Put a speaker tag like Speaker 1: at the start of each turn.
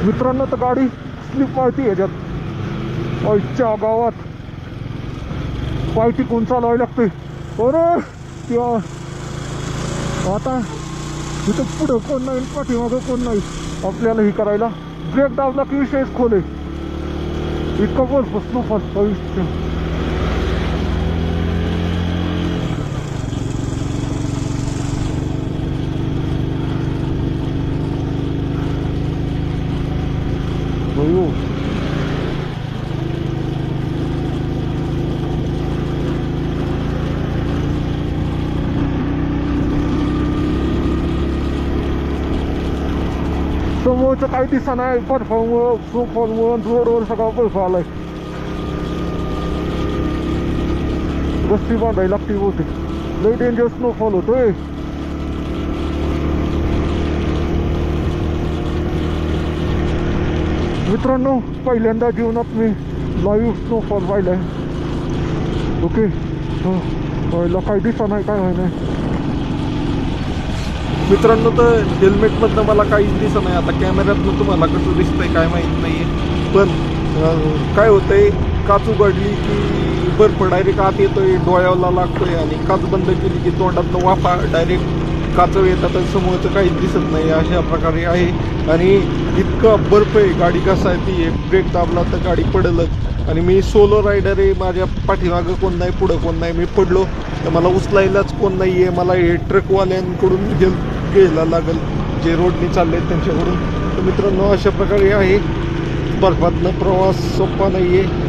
Speaker 1: मित्रांनो तर गाडी स्लिप मारती याच्यात आईच्या गावात पाय टिकून चालवायला लागते. अरे किंवा आता इथं पुढं कोण नाही पाठीमागं कोण नाही आपल्याला हे करायला. ब्रेक दाबला की विषयच खोले इतका बोल बसलो फक्त आयुष्य. समोरचं काही दिसा नाही बर्फामुळं स्नोफॉलमुळं रोडवर सगळा बर्फ आलाय. रस्ती बांधायला लागते होते लई डेंजर स्नोफॉल होतोय. मित्रांनो पहिल्यांदा जीवनात मी लाईव्ह स्नोफॉल पाहिलाय. ओके पहिला काही दिसा नाही काय नाही. मित्रांनो तर हेल्मेटमधनं मला काहीच दिसत नाही. आता कॅमेऱ्यातनं तुम्हाला कसं दिसतंय काय माहीत नाही. पण काय होतंय काच उघडली की बर्फ डायरेक्ट आत येतोय डोळ्याला लागतोय आणि काच बंद केली की तोंडातनं वाफा डायरेक्ट काचव येतात आणि समोरचं काहीच दिसत नाही अशा प्रकारे आहे. आणि इतका बर्फ आहे गाडी कसा आहे ती ब्रेक दाबला तर गाडी पडेलच. आणि मी सोलो रायडर आहे माझ्या पाठीमागं कोण नाही पुढं कोण नाही. मी पडलो तर मला उचलायलाच कोण नाही आहे. मला हे ट्रकवाल्यांकडून हेल्प घ्यायला लागेल जे रोडने चालले आहेत त्यांच्याकडून. तर मित्रांनो अशा प्रकारे आहे बर्फातनं प्रवास सोपा नाही आहे.